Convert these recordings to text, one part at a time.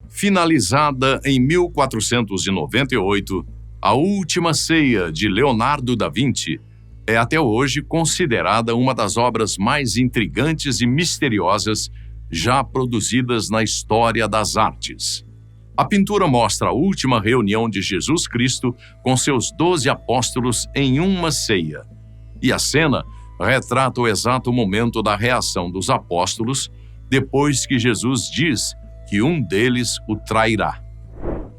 Finalizada em 1498, A Última Ceia de Leonardo da Vinci é até hoje considerada uma das obras mais intrigantes e misteriosas já produzidas na história das artes. A pintura mostra a última reunião de Jesus Cristo com seus 12 apóstolos em uma ceia, e a cena retrata o exato momento da reação dos apóstolos depois que Jesus diz que um deles o trairá.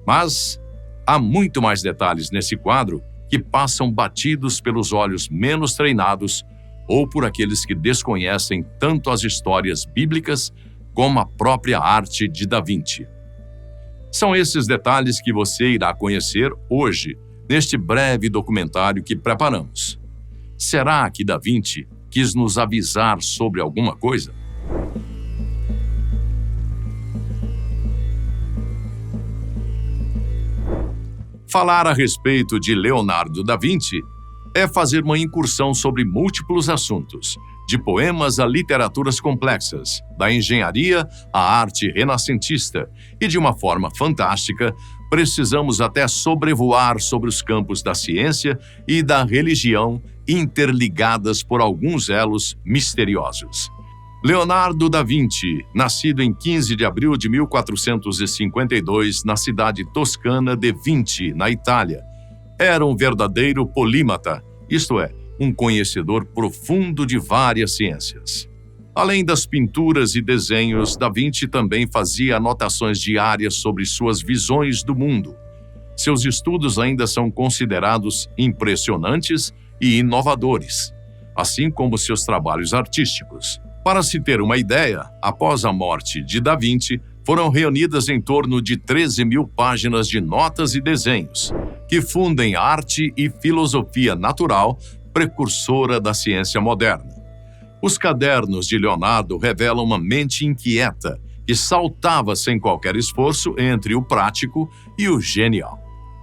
Mas há muito mais detalhes nesse quadro que passam batidos pelos olhos menos treinados ou por aqueles que desconhecem tanto as histórias bíblicas como a própria arte de Da Vinci. São esses detalhes que você irá conhecer hoje, neste breve documentário que preparamos. Será que Da Vinci quis nos avisar sobre alguma coisa? Falar a respeito de Leonardo da Vinci é fazer uma incursão sobre múltiplos assuntos, de poemas a literaturas complexas, da engenharia à arte renascentista, e de uma forma fantástica, precisamos até sobrevoar sobre os campos da ciência e da religião interligadas por alguns elos misteriosos. Leonardo da Vinci, nascido em 15 de abril de 1452 na cidade toscana de Vinci, na Itália, era um verdadeiro polímata, isto é, um conhecedor profundo de várias ciências. Além das pinturas e desenhos, Da Vinci também fazia anotações diárias sobre suas visões do mundo. Seus estudos ainda são considerados impressionantes e inovadores, assim como seus trabalhos artísticos. Para se ter uma ideia, após a morte de Da Vinci, foram reunidas em torno de 13.000 páginas de notas e desenhos, que fundem arte e filosofia natural, precursora da ciência moderna. Os cadernos de Leonardo revelam uma mente inquieta, que saltava sem qualquer esforço entre o prático e o genial.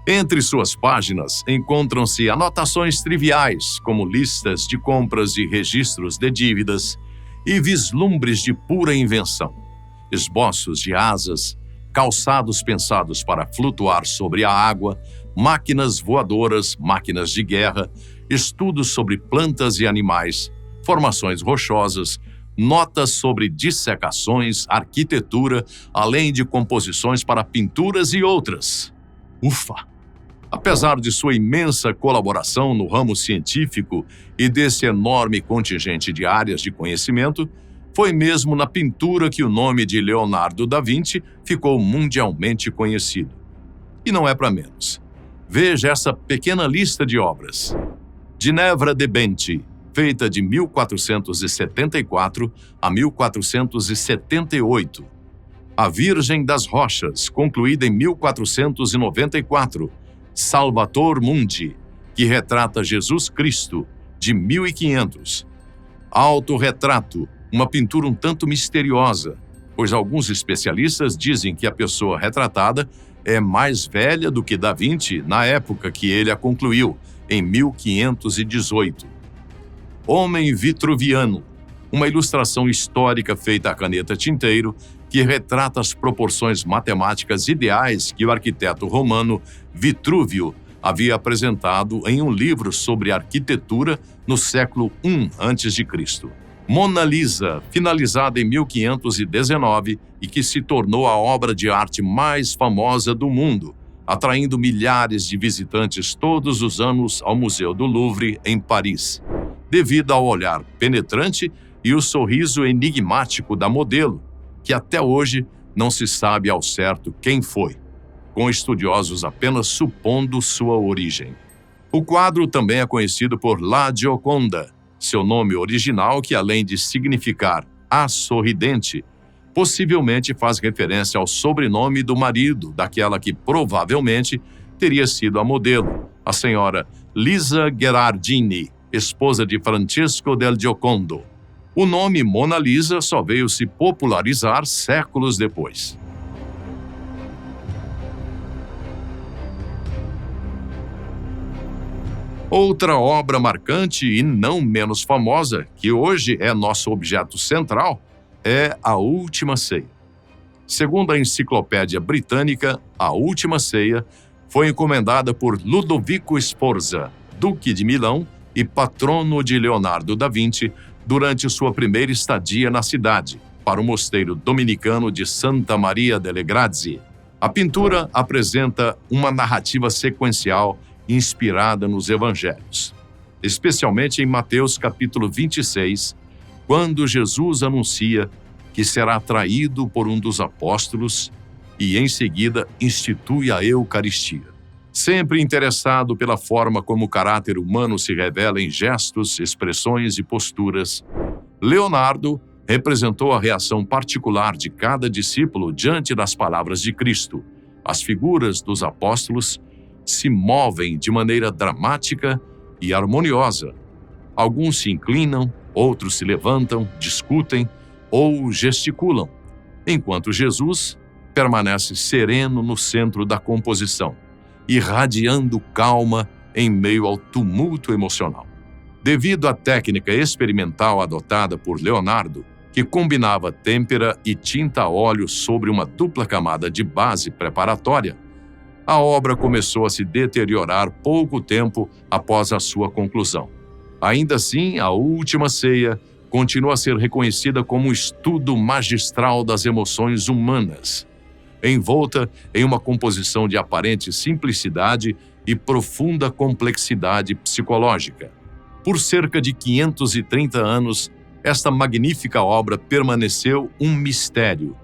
Entre suas páginas encontram-se anotações triviais, como listas de compras e registros de dívidas, e vislumbres de pura invenção, esboços de asas, calçados pensados para flutuar sobre a água, máquinas voadoras, máquinas de guerra, estudos sobre plantas e animais, formações rochosas, notas sobre dissecações, arquitetura, além de composições para pinturas e outras. Ufa! Apesar de sua imensa colaboração no ramo científico e desse enorme contingente de áreas de conhecimento, foi mesmo na pintura que o nome de Leonardo da Vinci ficou mundialmente conhecido. E não é para menos. Veja essa pequena lista de obras. Ginevra de Benci, feita de 1474 a 1478. A Virgem das Rochas, concluída em 1494. Salvator Mundi, que retrata Jesus Cristo, de 1500. Autorretrato, uma pintura um tanto misteriosa, pois alguns especialistas dizem que a pessoa retratada é mais velha do que Da Vinci na época que ele a concluiu, em 1518. Homem Vitruviano, uma ilustração histórica feita à caneta tinteiro que retrata as proporções matemáticas ideais que o arquiteto romano Vitrúvio havia apresentado em um livro sobre arquitetura no século I a.C. Mona Lisa, finalizada em 1519 e que se tornou a obra de arte mais famosa do mundo, atraindo milhares de visitantes todos os anos ao Museu do Louvre, em Paris, devido ao olhar penetrante e o sorriso enigmático da modelo, que até hoje não se sabe ao certo quem foi, com estudiosos apenas supondo sua origem. O quadro também é conhecido por La Gioconda, seu nome original que, além de significar a sorridente, possivelmente faz referência ao sobrenome do marido daquela que provavelmente teria sido a modelo, a senhora Lisa Gherardini, esposa de Francesco del Giocondo. O nome Mona Lisa só veio se popularizar séculos depois. Outra obra marcante e não menos famosa, que hoje é nosso objeto central, é A Última Ceia. Segundo a Enciclopédia Britânica, a Última Ceia foi encomendada por Ludovico Sforza, duque de Milão e patrono de Leonardo da Vinci, durante sua primeira estadia na cidade, para o mosteiro dominicano de Santa Maria delle Grazie. A pintura apresenta uma narrativa sequencial inspirada nos evangelhos, especialmente em Mateus capítulo 26, quando Jesus anuncia que será traído por um dos apóstolos e, em seguida, institui a Eucaristia. Sempre interessado pela forma como o caráter humano se revela em gestos, expressões e posturas, Leonardo representou a reação particular de cada discípulo diante das palavras de Cristo. As figuras dos apóstolos se movem de maneira dramática e harmoniosa. Alguns se inclinam, outros se levantam, discutem ou gesticulam, enquanto Jesus permanece sereno no centro da composição, irradiando calma em meio ao tumulto emocional. Devido à técnica experimental adotada por Leonardo, que combinava têmpera e tinta a óleo sobre uma dupla camada de base preparatória, a obra começou a se deteriorar pouco tempo após a sua conclusão. Ainda assim, a Última Ceia continua a ser reconhecida como um estudo magistral das emoções humanas, envolta em uma composição de aparente simplicidade e profunda complexidade psicológica. Por cerca de 530 anos, esta magnífica obra permaneceu um mistério,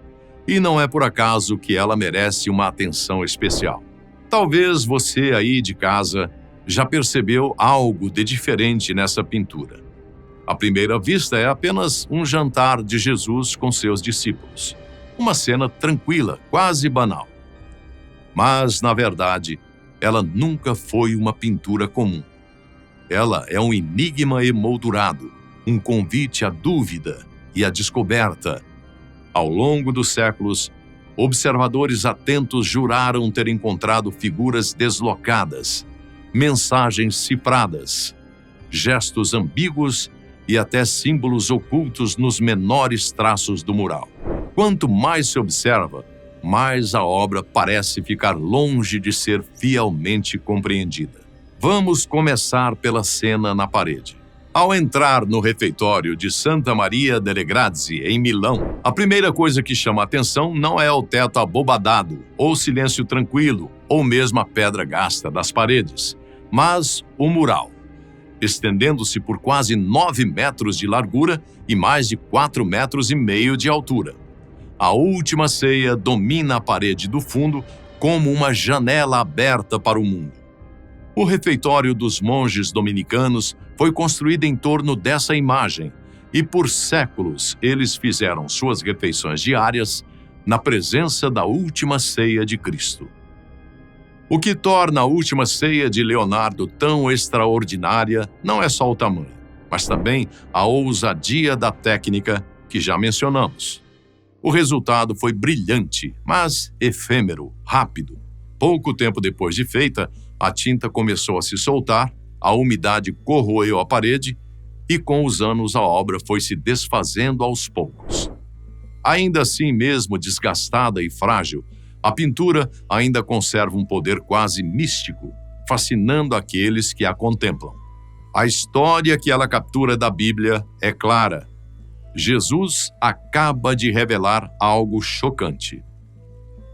e não é por acaso que ela merece uma atenção especial. Talvez você aí de casa já percebeu algo de diferente nessa pintura. À primeira vista, é apenas um jantar de Jesus com seus discípulos. Uma cena tranquila, quase banal. Mas, na verdade, ela nunca foi uma pintura comum. Ela é um enigma emoldurado, um convite à dúvida e à descoberta. Ao longo dos séculos, observadores atentos juraram ter encontrado figuras deslocadas, mensagens cifradas, gestos ambíguos e até símbolos ocultos nos menores traços do mural. Quanto mais se observa, mais a obra parece ficar longe de ser fielmente compreendida. Vamos começar pela cena na parede. Ao entrar no refeitório de Santa Maria delle Grazie, em Milão, a primeira coisa que chama a atenção não é o teto abobadado, ou o silêncio tranquilo, ou mesmo a pedra gasta das paredes, mas o mural, estendendo-se por quase 9 metros de largura e mais de 4,5 metros de altura. A Última Ceia domina a parede do fundo como uma janela aberta para o mundo. O refeitório dos monges dominicanos foi construído em torno dessa imagem e, por séculos, eles fizeram suas refeições diárias na presença da Última Ceia de Cristo. O que torna a Última Ceia de Leonardo tão extraordinária não é só o tamanho, mas também a ousadia da técnica que já mencionamos. O resultado foi brilhante, mas efêmero, rápido. Pouco tempo depois de feita, a tinta começou a se soltar, a umidade corroeu a parede e, com os anos, a obra foi se desfazendo aos poucos. Ainda assim, mesmo desgastada e frágil, a pintura ainda conserva um poder quase místico, fascinando aqueles que a contemplam. A história que ela captura da Bíblia é clara. Jesus acaba de revelar algo chocante.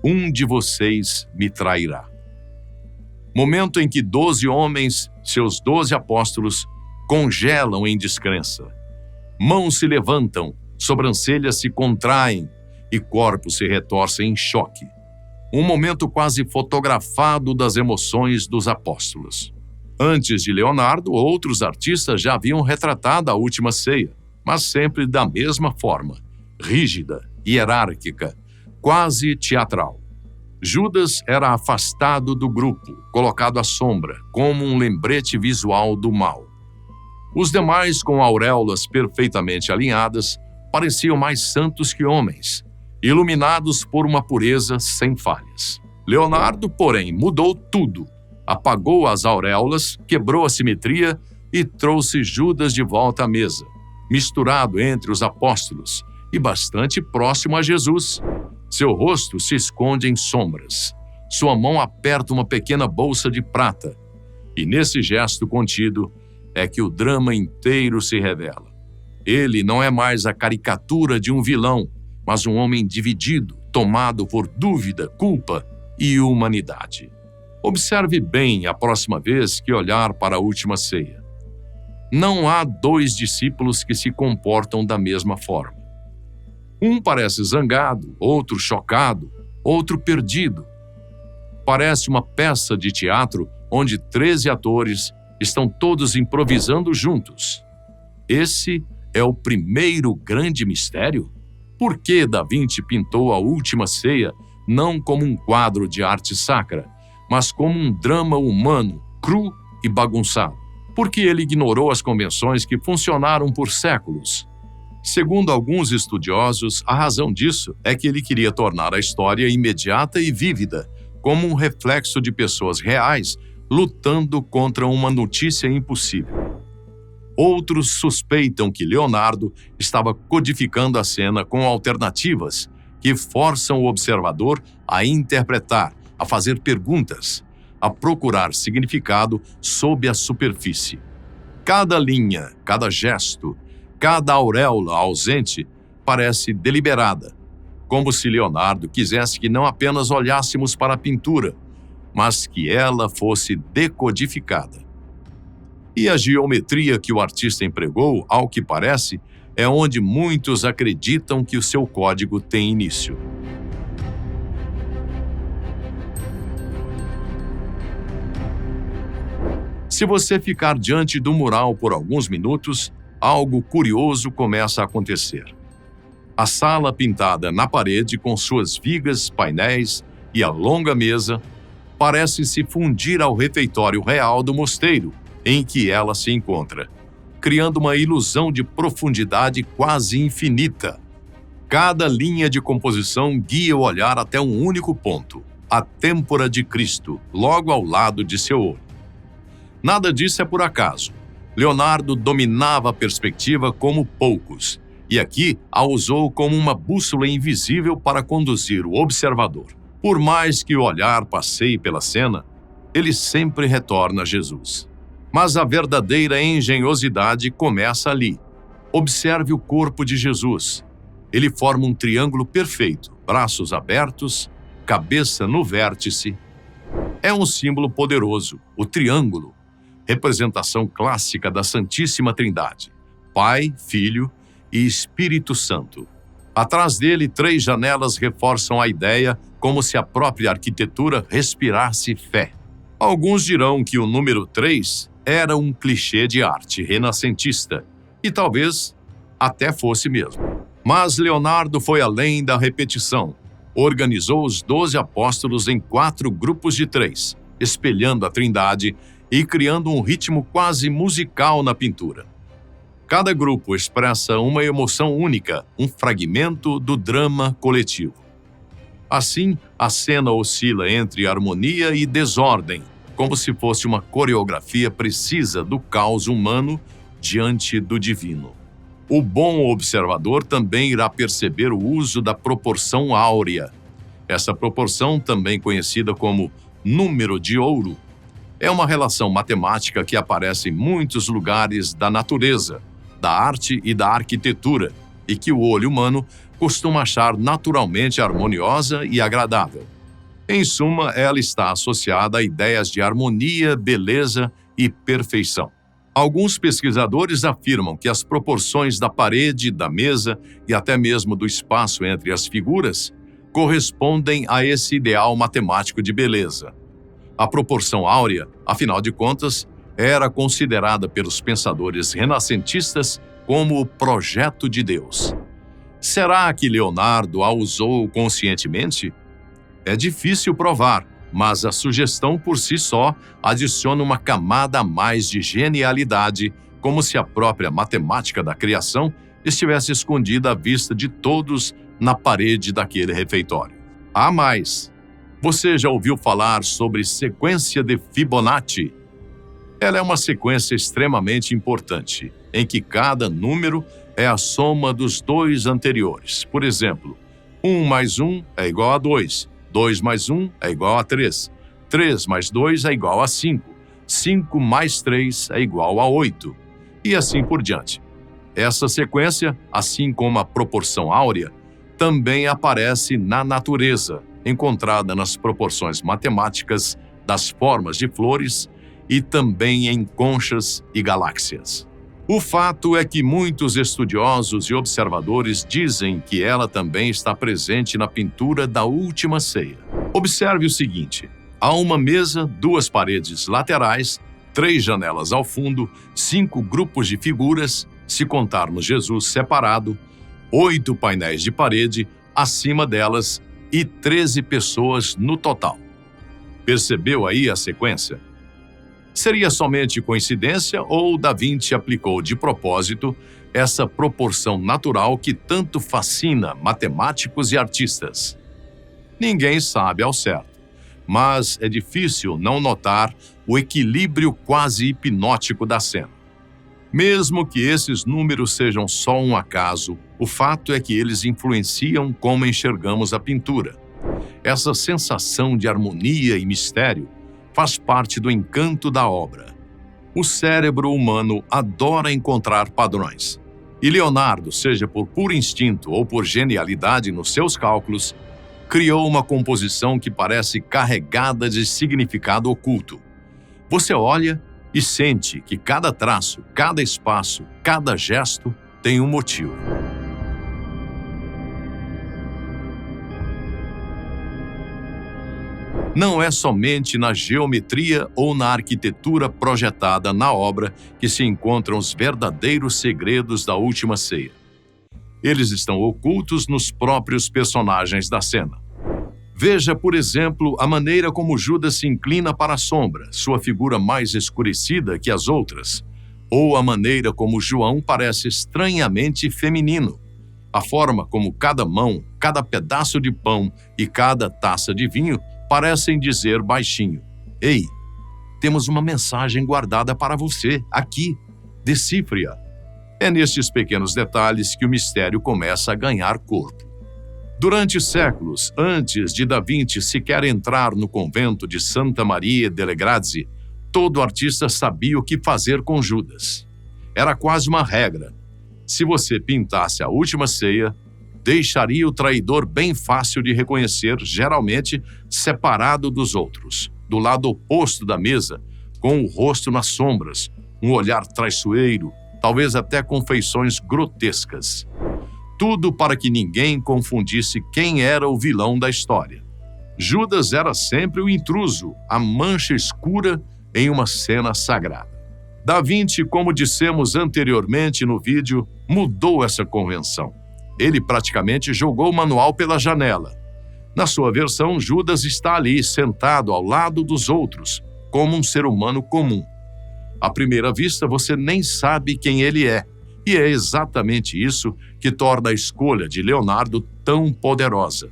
Um de vocês me trairá. Momento em que 12 homens, seus 12 apóstolos, congelam em descrença. Mãos se levantam, sobrancelhas se contraem e corpos se retorcem em choque. Um momento quase fotografado das emoções dos apóstolos. Antes de Leonardo, outros artistas já haviam retratado a Última Ceia, mas sempre da mesma forma, rígida, hierárquica, quase teatral. Judas era afastado do grupo, colocado à sombra, como um lembrete visual do mal. Os demais, com auréolas perfeitamente alinhadas, pareciam mais santos que homens, iluminados por uma pureza sem falhas. Leonardo, porém, mudou tudo. Apagou as auréolas, quebrou a simetria e trouxe Judas de volta à mesa, misturado entre os apóstolos e bastante próximo a Jesus. Seu rosto se esconde em sombras. Sua mão aperta uma pequena bolsa de prata. E nesse gesto contido é que o drama inteiro se revela. Ele não é mais a caricatura de um vilão, mas um homem dividido, tomado por dúvida, culpa e humanidade. Observe bem a próxima vez que olhar para a última ceia. Não há dois discípulos que se comportam da mesma forma. Um parece zangado, outro chocado, outro perdido. Parece uma peça de teatro onde 13 atores estão todos improvisando juntos. Esse é o primeiro grande mistério? Por que Da Vinci pintou a Última Ceia não como um quadro de arte sacra, mas como um drama humano, cru e bagunçado? Por que ele ignorou as convenções que funcionaram por séculos? Segundo alguns estudiosos, a razão disso é que ele queria tornar a história imediata e vívida, como um reflexo de pessoas reais lutando contra uma notícia impossível. Outros suspeitam que Leonardo estava codificando a cena com alternativas que forçam o observador a interpretar, a fazer perguntas, a procurar significado sob a superfície. Cada linha, cada gesto, cada auréola ausente parece deliberada, como se Leonardo quisesse que não apenas olhássemos para a pintura, mas que ela fosse decodificada. E a geometria que o artista empregou, ao que parece, é onde muitos acreditam que o seu código tem início. Se você ficar diante do mural por alguns minutos, algo curioso começa a acontecer. A sala pintada na parede com suas vigas, painéis e a longa mesa parece se fundir ao refeitório real do mosteiro em que ela se encontra, criando uma ilusão de profundidade quase infinita. Cada linha de composição guia o olhar até um único ponto, a têmpora de Cristo, logo ao lado de seu olho. Nada disso é por acaso. Leonardo dominava a perspectiva como poucos, e aqui a usou como uma bússola invisível para conduzir o observador. Por mais que o olhar passeie pela cena, ele sempre retorna a Jesus. Mas a verdadeira engenhosidade começa ali. Observe o corpo de Jesus. Ele forma um triângulo perfeito, braços abertos, cabeça no vértice. É um símbolo poderoso, o triângulo, representação clássica da Santíssima Trindade, Pai, Filho e Espírito Santo. Atrás dele, 3 janelas reforçam a ideia como se a própria arquitetura respirasse fé. Alguns dirão que o número 3 era um clichê de arte renascentista, e talvez até fosse mesmo. Mas Leonardo foi além da repetição. Organizou os 12 apóstolos em 4 grupos de 3, espelhando a Trindade e criando um ritmo quase musical na pintura. Cada grupo expressa uma emoção única, um fragmento do drama coletivo. Assim, a cena oscila entre harmonia e desordem, como se fosse uma coreografia precisa do caos humano diante do divino. O bom observador também irá perceber o uso da proporção áurea. Essa proporção, também conhecida como número de ouro, é uma relação matemática que aparece em muitos lugares da natureza, da arte e da arquitetura, e que o olho humano costuma achar naturalmente harmoniosa e agradável. Em suma, ela está associada a ideias de harmonia, beleza e perfeição. Alguns pesquisadores afirmam que as proporções da parede, da mesa e até mesmo do espaço entre as figuras correspondem a esse ideal matemático de beleza. A proporção áurea, afinal de contas, era considerada pelos pensadores renascentistas como o projeto de Deus. Será que Leonardo a usou conscientemente? É difícil provar, mas a sugestão por si só adiciona uma camada a mais de genialidade, como se a própria matemática da criação estivesse escondida à vista de todos na parede daquele refeitório. Há mais. Você já ouviu falar sobre sequência de Fibonacci? Ela é uma sequência extremamente importante, em que cada número é a soma dos 2 anteriores. Por exemplo, 1 mais 1 é igual a 2. 2 mais 1 é igual a 3. 3 mais 2 é igual a 5. 5 mais 3 é igual a 8. E assim por diante. Essa sequência, assim como a proporção áurea, também aparece na natureza, encontrada nas proporções matemáticas das formas de flores e também em conchas e galáxias. O fato é que muitos estudiosos e observadores dizem que ela também está presente na pintura da Última Ceia. Observe o seguinte: há uma mesa, 2 paredes laterais, 3 janelas ao fundo, 5 grupos de figuras, se contarmos Jesus separado, 8 painéis de parede acima delas e 13 pessoas no total. Percebeu aí a sequência? Seria somente coincidência ou Da Vinci aplicou de propósito essa proporção natural que tanto fascina matemáticos e artistas? Ninguém sabe ao certo, mas é difícil não notar o equilíbrio quase hipnótico da cena. Mesmo que esses números sejam só um acaso, o fato é que eles influenciam como enxergamos a pintura. Essa sensação de harmonia e mistério faz parte do encanto da obra. O cérebro humano adora encontrar padrões. E Leonardo, seja por puro instinto ou por genialidade nos seus cálculos, criou uma composição que parece carregada de significado oculto. Você olha e sente que cada traço, cada espaço, cada gesto tem um motivo. Não é somente na geometria ou na arquitetura projetada na obra que se encontram os verdadeiros segredos da Última Ceia. Eles estão ocultos nos próprios personagens da cena. Veja, por exemplo, a maneira como Judas se inclina para a sombra, sua figura mais escurecida que as outras, ou a maneira como João parece estranhamente feminino. A forma como cada mão, cada pedaço de pão e cada taça de vinho parecem dizer baixinho: "Ei, temos uma mensagem guardada para você, aqui, decifre-a." É nestes pequenos detalhes que o mistério começa a ganhar corpo. Durante séculos, antes de Da Vinci sequer entrar no convento de Santa Maria delle Grazie, todo artista sabia o que fazer com Judas. Era quase uma regra. Se você pintasse a Última Ceia, deixaria o traidor bem fácil de reconhecer, geralmente separado dos outros, do lado oposto da mesa, com o rosto nas sombras, um olhar traiçoeiro, talvez até com feições grotescas. Tudo para que ninguém confundisse quem era o vilão da história. Judas era sempre o intruso, a mancha escura em uma cena sagrada. Da Vinci, como dissemos anteriormente no vídeo, mudou essa convenção. Ele praticamente jogou o manual pela janela. Na sua versão, Judas está ali, sentado ao lado dos outros, como um ser humano comum. À primeira vista, você nem sabe quem ele é, e é exatamente isso que torna a escolha de Leonardo tão poderosa.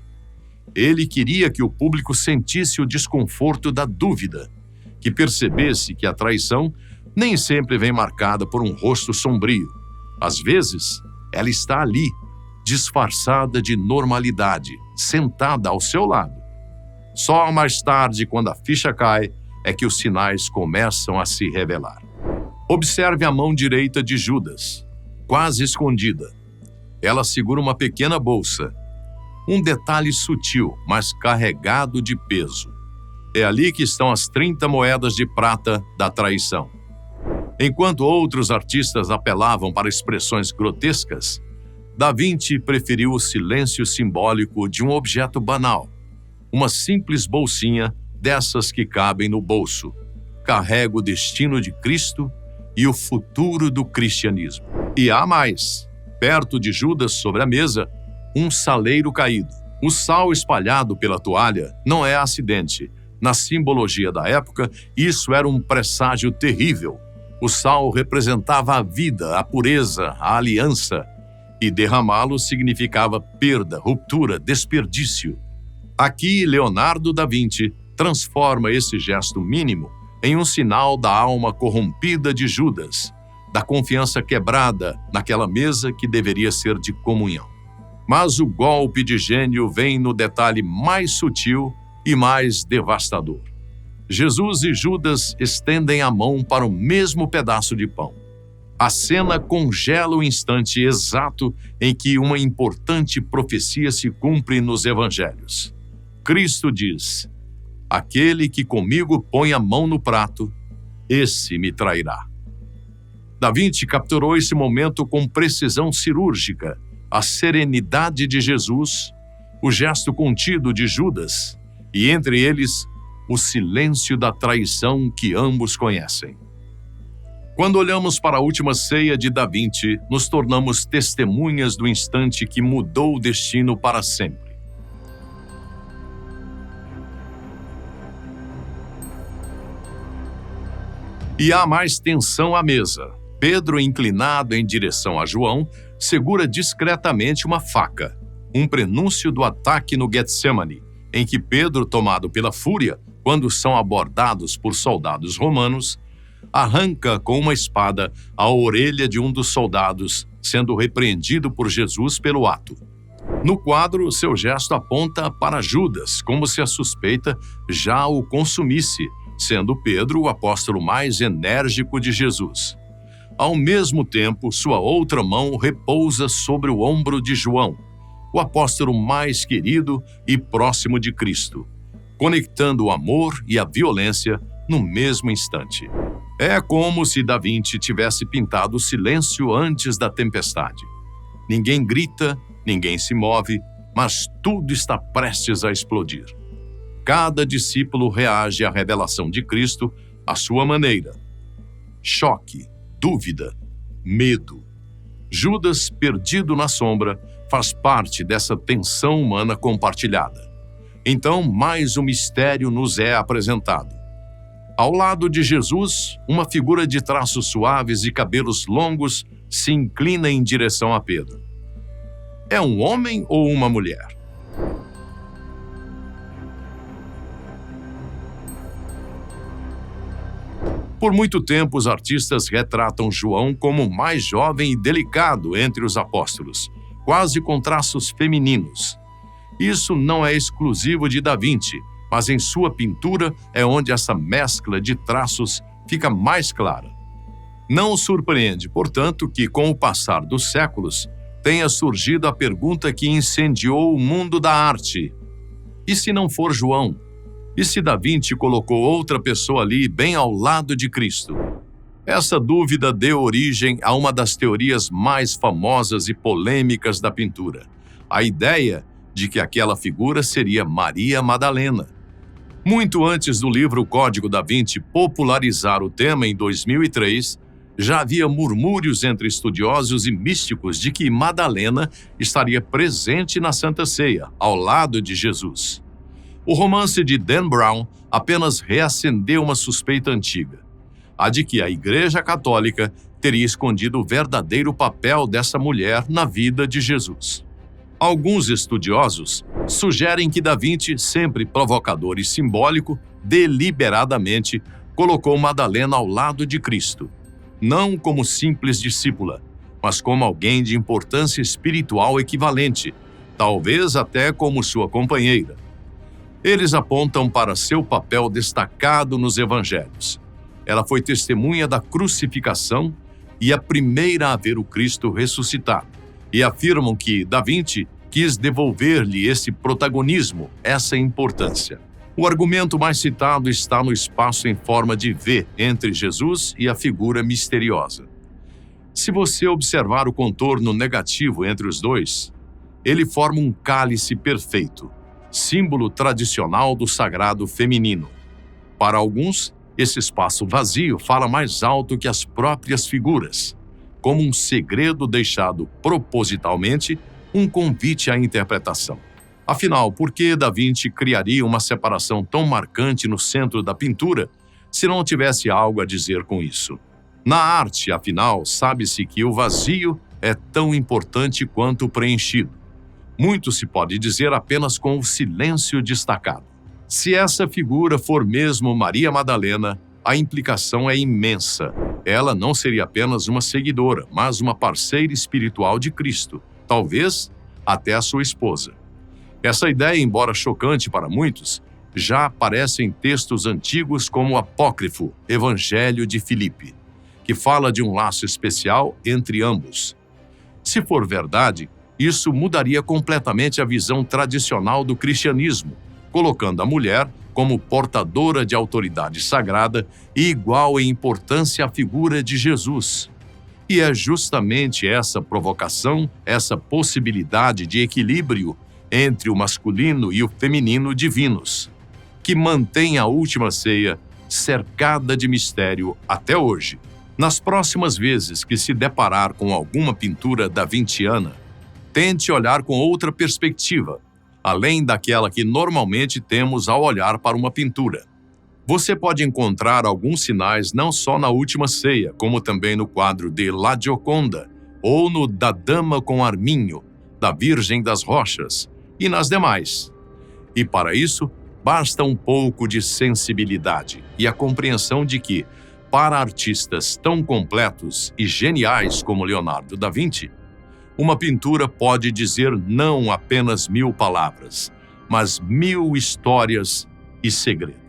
Ele queria que o público sentisse o desconforto da dúvida, que percebesse que a traição nem sempre vem marcada por um rosto sombrio. Às vezes, ela está ali, disfarçada de normalidade, sentada ao seu lado. Só mais tarde, quando a ficha cai, é que os sinais começam a se revelar. Observe a mão direita de Judas, quase escondida. Ela segura uma pequena bolsa. Um detalhe sutil, mas carregado de peso. É ali que estão as 30 moedas de prata da traição. Enquanto outros artistas apelavam para expressões grotescas, Da Vinci preferiu o silêncio simbólico de um objeto banal, uma simples bolsinha dessas que cabem no bolso. Carrega o destino de Cristo e o futuro do cristianismo. E há mais. Perto de Judas, sobre a mesa, um saleiro caído. O sal espalhado pela toalha não é acidente. Na simbologia da época, isso era um presságio terrível. O sal representava a vida, a pureza, a aliança. E derramá-lo significava perda, ruptura, desperdício. Aqui, Leonardo da Vinci transforma esse gesto mínimo em um sinal da alma corrompida de Judas, da confiança quebrada naquela mesa que deveria ser de comunhão. Mas o golpe de gênio vem no detalhe mais sutil e mais devastador. Jesus e Judas estendem a mão para o mesmo pedaço de pão. A cena congela o instante exato em que uma importante profecia se cumpre nos evangelhos. Cristo diz: "Aquele que comigo põe a mão no prato, esse me trairá." Da Vinci capturou esse momento com precisão cirúrgica, a serenidade de Jesus, o gesto contido de Judas e, entre eles, o silêncio da traição que ambos conhecem. Quando olhamos para a última ceia de Da Vinci, nos tornamos testemunhas do instante que mudou o destino para sempre. E há mais tensão à mesa. Pedro, inclinado em direção a João, segura discretamente uma faca, um prenúncio do ataque no Getsemane, em que Pedro, tomado pela fúria, quando são abordados por soldados romanos, arranca com uma espada a orelha de um dos soldados, sendo repreendido por Jesus pelo ato. No quadro, seu gesto aponta para Judas, como se a suspeita já o consumisse, sendo Pedro o apóstolo mais enérgico de Jesus. Ao mesmo tempo, sua outra mão repousa sobre o ombro de João, o apóstolo mais querido e próximo de Cristo, conectando o amor e a violência no mesmo instante. É como se Da Vinci tivesse pintado o silêncio antes da tempestade. Ninguém grita, ninguém se move, mas tudo está prestes a explodir. Cada discípulo reage à revelação de Cristo à sua maneira. Choque, dúvida, medo. Judas, perdido na sombra, faz parte dessa tensão humana compartilhada. Então, mais um mistério nos é apresentado. Ao lado de Jesus, uma figura de traços suaves e cabelos longos se inclina em direção a Pedro. É um homem ou uma mulher? Por muito tempo, os artistas retratam João como o mais jovem e delicado entre os apóstolos, quase com traços femininos. Isso não é exclusivo de Da Vinci, mas em sua pintura é onde essa mescla de traços fica mais clara. Não surpreende, portanto, que com o passar dos séculos tenha surgido a pergunta que incendiou o mundo da arte: e se não for João? E se Da Vinci colocou outra pessoa ali bem ao lado de Cristo? Essa dúvida deu origem a uma das teorias mais famosas e polêmicas da pintura: a ideia de que aquela figura seria Maria Madalena. Muito antes do livro Código Da Vinci popularizar o tema em 2003, já havia murmúrios entre estudiosos e místicos de que Madalena estaria presente na Santa Ceia, ao lado de Jesus. O romance de Dan Brown apenas reacendeu uma suspeita antiga, a de que a Igreja Católica teria escondido o verdadeiro papel dessa mulher na vida de Jesus. Alguns estudiosos sugerem que Da Vinci, sempre provocador e simbólico, deliberadamente colocou Madalena ao lado de Cristo, não como simples discípula, mas como alguém de importância espiritual equivalente, talvez até como sua companheira. Eles apontam para seu papel destacado nos evangelhos. Ela foi testemunha da crucificação e a primeira a ver o Cristo ressuscitado, e afirmam que Da Vinci quis devolver-lhe esse protagonismo, essa importância. O argumento mais citado está no espaço em forma de V entre Jesus e a figura misteriosa. Se você observar o contorno negativo entre os dois, ele forma um cálice perfeito, símbolo tradicional do sagrado feminino. Para alguns, esse espaço vazio fala mais alto que as próprias figuras, como um segredo deixado propositalmente, um convite à interpretação. Afinal, por que Da Vinci criaria uma separação tão marcante no centro da pintura, se não tivesse algo a dizer com isso? Na arte, afinal, sabe-se que o vazio é tão importante quanto o preenchido. Muito se pode dizer apenas com o silêncio destacado. Se essa figura for mesmo Maria Madalena, a implicação é imensa. Ela não seria apenas uma seguidora, mas uma parceira espiritual de Cristo. Talvez até a sua esposa. Essa ideia, embora chocante para muitos, já aparece em textos antigos como o apócrifo Evangelho de Filipe, que fala de um laço especial entre ambos. Se for verdade, isso mudaria completamente a visão tradicional do cristianismo, colocando a mulher como portadora de autoridade sagrada e igual em importância à figura de Jesus. E é justamente essa provocação, essa possibilidade de equilíbrio entre o masculino e o feminino divinos, que mantém a última ceia cercada de mistério até hoje. Nas próximas vezes que se deparar com alguma pintura davinciana, tente olhar com outra perspectiva, além daquela que normalmente temos ao olhar para uma pintura. Você pode encontrar alguns sinais não só na Última Ceia, como também no quadro de La Gioconda, ou no Da Dama com Arminho, da Virgem das Rochas, e nas demais. E para isso, basta um pouco de sensibilidade e a compreensão de que, para artistas tão completos e geniais como Leonardo da Vinci, uma pintura pode dizer não apenas 1000 palavras, mas 1000 histórias e segredos.